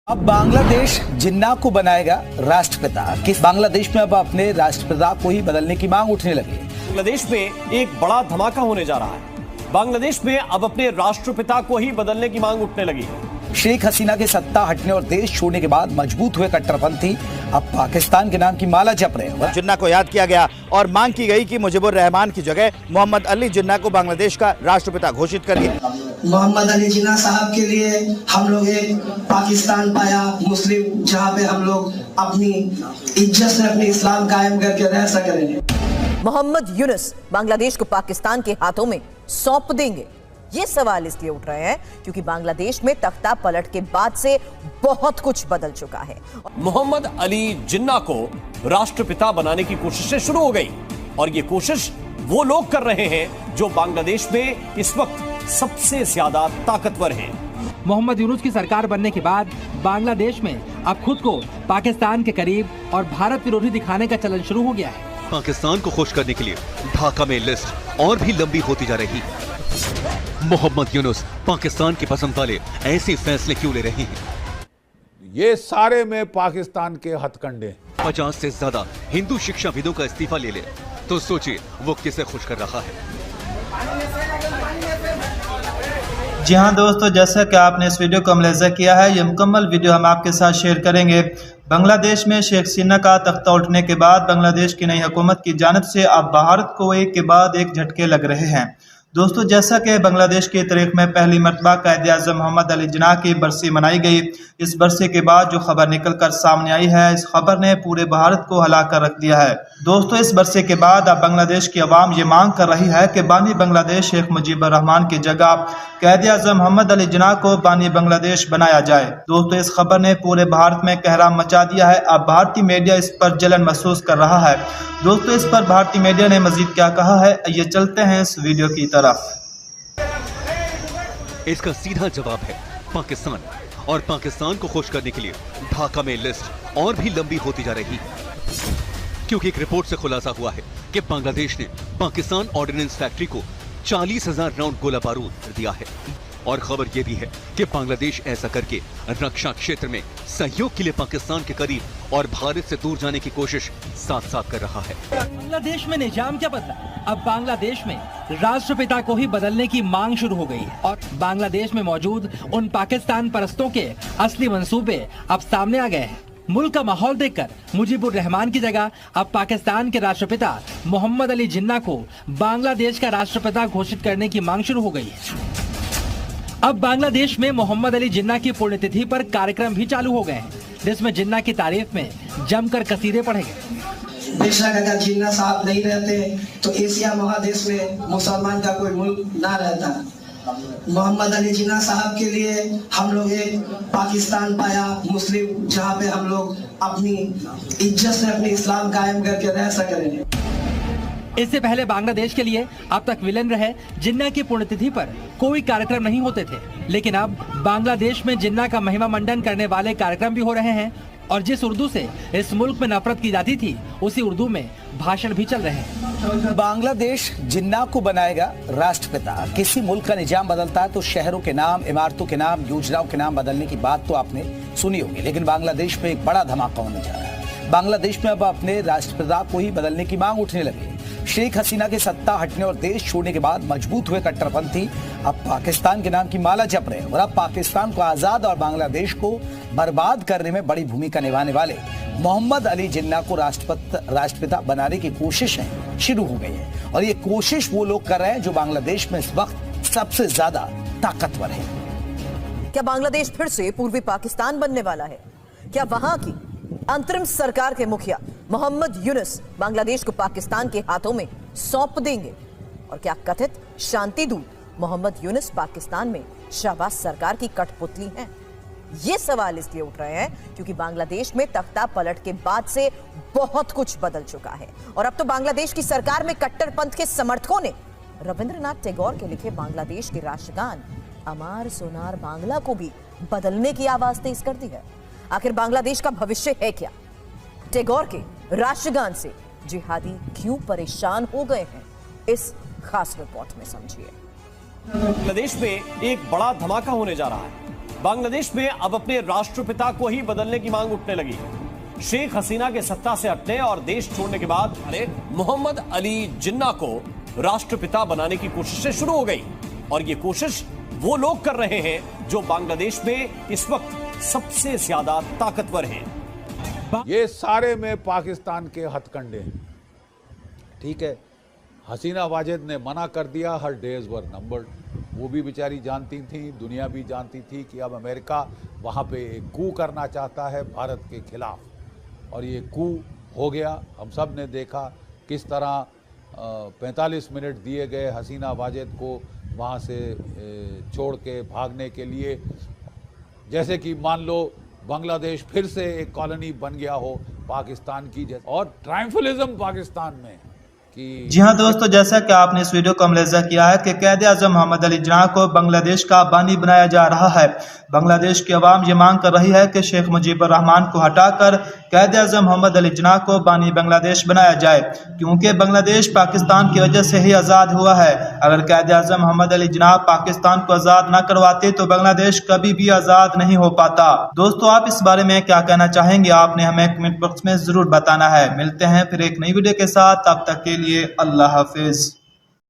अब बांग्लादेश जिन्ना को बनाएगा राष्ट्रपिता। किस बांग्लादेश में अब अपने राष्ट्रपिता को ही बदलने की मांग उठने लगी। बांग्लादेश में एक बड़ा धमाका होने जा रहा है। बांग्लादेश में अब अपने राष्ट्रपिता को ही बदलने की मांग उठने लगी है। शेख हसीना के सत्ता हटने और देश छोड़ने के बाद मजबूत हुए कट्टरपंथी अब पाकिस्तान के नाम की माला जप रहे हैं। जिन्ना को याद किया गया और मांग की गई कि मुजीबुर रहमान की जगह मोहम्मद अली जिन्ना को बांग्लादेश का राष्ट्रपिता घोषित करिए। मोहम्मद अली जिन्ना साहब के लिए हम लोग एक पाकिस्तान पाया मुस्लिम, जहाँ पे हम लोग अपनी इज्जत से अपनी इस्लाम कायम करके रह सकेंगे। मोहम्मद यूनुस बांग्लादेश को पाकिस्तान के हाथों में सौंप देंगे। ये सवाल इसलिए उठ रहे हैं क्योंकि बांग्लादेश में तख्ता पलट के बाद से बहुत कुछ बदल चुका है। मोहम्मद अली जिन्ना को राष्ट्रपिता बनाने की कोशिशें शुरू हो गई और ये कोशिश वो लोग कर रहे हैं जो बांग्लादेश में इस वक्त सबसे ज्यादा ताकतवर हैं। मोहम्मद यूनुस की सरकार बनने के बाद बांग्लादेश में अब खुद को पाकिस्तान के करीब और भारत विरोधी दिखाने का चलन शुरू हो गया है। पाकिस्तान को खुश करने के लिए ढाका में लिस्ट और भी लंबी होती जा रही। मोहम्मद यूनुस पाकिस्तान की पसंद वाले ऐसे फैसले क्यों ले रहे हैं? ये सारे में पाकिस्तान के हथकंडे। 50 से ज्यादा हिंदू शिक्षाविदों का इस्तीफा ले तो सोचिए वो किसे खुश कर रहा है। जी हाँ दोस्तों, जैसा कि आपने इस वीडियो को मुलाहिजा किया है, ये मुकम्मल वीडियो हम आपके साथ शेयर करेंगे। बांग्लादेश में शेख हसीना का तख्ता उठने के बाद बांग्लादेश की नई हुकूमत की जानिब से अब भारत को एक के बाद एक झटके लग रहे हैं। दोस्तों, जैसा कि बांग्लादेश की तारीख में पहली मरतबा कायद-ए-आज़म मोहम्मद अली जिन्ना की बरसी मनाई गई, इस बरसी के बाद जो खबर निकल कर सामने आई है, इस खबर ने पूरे भारत को हिला कर रख दिया है। दोस्तों, इस बरसी के बाद अब बांग्लादेश की अवाम ये मांग कर रही है कि बानी बांग्लादेश शेख मुजीबुर रहमान की जगह कायद-ए-आज़म मोहम्मद अली जिन्ना को बानी बांग्लादेश बनाया जाए। दोस्तों, इस खबर ने पूरे भारत में कहराम मचा दिया है। अब भारतीय मीडिया इस पर जलन महसूस कर रहा है। दोस्तों, इस पर भारतीय मीडिया ने मजीद क्या कहा है, ये चलते हैं इस वीडियो की तरफ। इसका सीधा जवाब है पाकिस्तान, और पाकिस्तान को खुश करने के लिए ढाका में लिस्ट और भी लंबी होती जा रही, क्योंकि एक रिपोर्ट से खुलासा हुआ है कि बांग्लादेश ने पाकिस्तान ऑर्डिनेंस फैक्ट्री को 40,000 राउंड गोला बारूद दिया है। और खबर यह भी है कि बांग्लादेश ऐसा करके रक्षा क्षेत्र में सहयोग के लिए पाकिस्तान के करीब और भारत से दूर जाने की कोशिश साथ साथ कर रहा है। बांग्लादेश में निजाम क्या बदला? अब बांग्लादेश में राष्ट्रपिता को ही बदलने की मांग शुरू हो गई है और बांग्लादेश में मौजूद उन पाकिस्तान परस्तों के असली मंसूबे अब सामने आ गए हैं। मुल्क का माहौल देखकर मुजीबुर रहमान की जगह अब पाकिस्तान के राष्ट्रपिता मोहम्मद अली जिन्ना को बांग्लादेश का राष्ट्रपिता घोषित करने की मांग शुरू हो गई है। अब बांग्लादेश में मोहम्मद अली जिन्ना की पुण्यतिथि पर कार्यक्रम भी चालू हो गए हैं, जिसमें जिन्ना की तारीफ में जमकर कसीदे पढ़े गए। बेशक अगर जिन्ना साहब नहीं रहते तो एशिया महादेश में मुसलमान का कोई मुल्क ना रहता। मोहम्मद अली जिन्ना साहब के लिए हम लोग एक पाकिस्तान पाया मुस्लिम, जहाँ पे हम लोग अपनी इज्जत से अपनी इस्लाम कायम करके रह सकेंगे। इससे पहले बांग्लादेश के लिए अब तक विलेन रहे जिन्ना की पुण्यतिथि पर कोई कार्यक्रम नहीं होते थे, लेकिन अब बांग्लादेश में जिन्ना का महिमा मंडन करने वाले कार्यक्रम भी हो रहे हैं और जिस उर्दू से इस मुल्क में नफरत की जाती थी, उसी उर्दू में भाषण भी चल रहे हैं। बांग्लादेश जिन्ना को बनाएगा राष्ट्रपिता। किसी मुल्क का निजाम बदलता है तो शहरों के नाम, इमारतों के नाम, योजनाओं के नाम बदलने की बात तो आपने सुनी होगी, लेकिन बांग्लादेश में एक बड़ा धमाका होने जा रहा है। बांग्लादेश में अब अपने राष्ट्रपिता को ही बदलने की मांग उठने लगी। शेख हसीना के सत्ता हटने और देश छोड़ने के बाद मजबूत हुए कट्टरपंथी अब पाकिस्तान के नाम की माला जप रहे हैं और अब पाकिस्तान को आजाद और बांग्लादेश को बर्बाद करने में बड़ी भूमिका निभाने वाले मोहम्मद अली जिन्ना को राष्ट्रपिता बनाने की कोशिशें शुरू हो गई है। और ये कोशिश वो लोग कर रहे हैं जो बांग्लादेश में इस वक्त सबसे ज्यादा ताकतवर है। क्या बांग्लादेश फिर से पूर्वी पाकिस्तान बनने वाला है? क्या वहां की अंतरिम सरकार के मुखिया मोहम्मद यूनुस बांग्लादेश को पाकिस्तान के हाथों में सौंप देंगे? और क्या कथित शांति दूत मोहम्मद यूनुस पाकिस्तान में शहबाज सरकार की कठपुतली हैं? ये सवाल इसलिए उठ रहे हैं क्योंकि बांग्लादेश में तख्ता पलट के बाद से बहुत कुछ बदल चुका है और अब तो बांग्लादेश की सरकार में कट्टरपंथ के समर्थकों ने रविंद्रनाथ टैगोर के लिखे बांग्लादेश के राष्ट्रगान अमार सोनार बांग्ला को भी बदलने की आवाज तेज कर दी है। आखिर बांग्लादेश का भविष्य है क्या? टैगोर के राष्ट्रगान से जिहादी क्यों परेशान हो गए हैं? इस खास रिपोर्ट में समझिए। बांग्लादेश में एक बड़ा धमाका होने जा रहा है। बांग्लादेश में अब अपने राष्ट्रपिता को ही बदलने की मांग उठने लगी। शेख हसीना के सत्ता से हटने और देश छोड़ने के बाद मोहम्मद अली जिन्ना को राष्ट्रपिता बनाने की कोशिशें शुरू हो गई और ये कोशिश वो लोग कर रहे हैं जो बांग्लादेश में इस वक्त सबसे ज्यादा ताकतवर हैं। ये सारे में पाकिस्तान के हथकंडे हैं। ठीक है, हसीना वाजिद ने मना कर दिया, हर डेज वर नंबर्ड। वो भी बेचारी जानती थी, दुनिया भी जानती थी कि अब अमेरिका वहाँ पे एक कू करना चाहता है भारत के खिलाफ, और ये कू हो गया। हम सब ने देखा किस तरह 45 मिनट दिए गए हसीना वाजिद को वहाँ से छोड़ के भागने के लिए, जैसे कि मान लो बांग्लादेश फिर से एक कॉलोनी बन गया हो पाकिस्तान की, और ट्रायम्फलिज्म पाकिस्तान में। जी हाँ दोस्तों, जैसा कि आपने इस वीडियो को मुलाहिजा किया है कि कैद आज़म मोहम्मद अली जिन्ना को बांग्लादेश का बानी बनाया जा रहा है। बांग्लादेश की आवाम ये मांग कर रही है कि शेख मुजीबुर रहमान को हटाकर कैद आज़म मोहम्मद अली जिन्ना को बानी बांग्लादेश बनाया जाए, क्योंकि बांग्लादेश पाकिस्तान की वजह से ही आज़ाद हुआ है। अगर कैद आज़म मोहम्मद अली जिन्ना पाकिस्तान को आज़ाद न करवाते तो बांग्लादेश कभी भी आज़ाद नहीं हो पाता। दोस्तों, आप इस बारे में क्या कहना चाहेंगे? आपने हमें कमेंट बॉक्स में जरूर बताना है। मिलते हैं फिर एक नई वीडियो के साथ, तब तक के लिए अल्लाह हाफिज।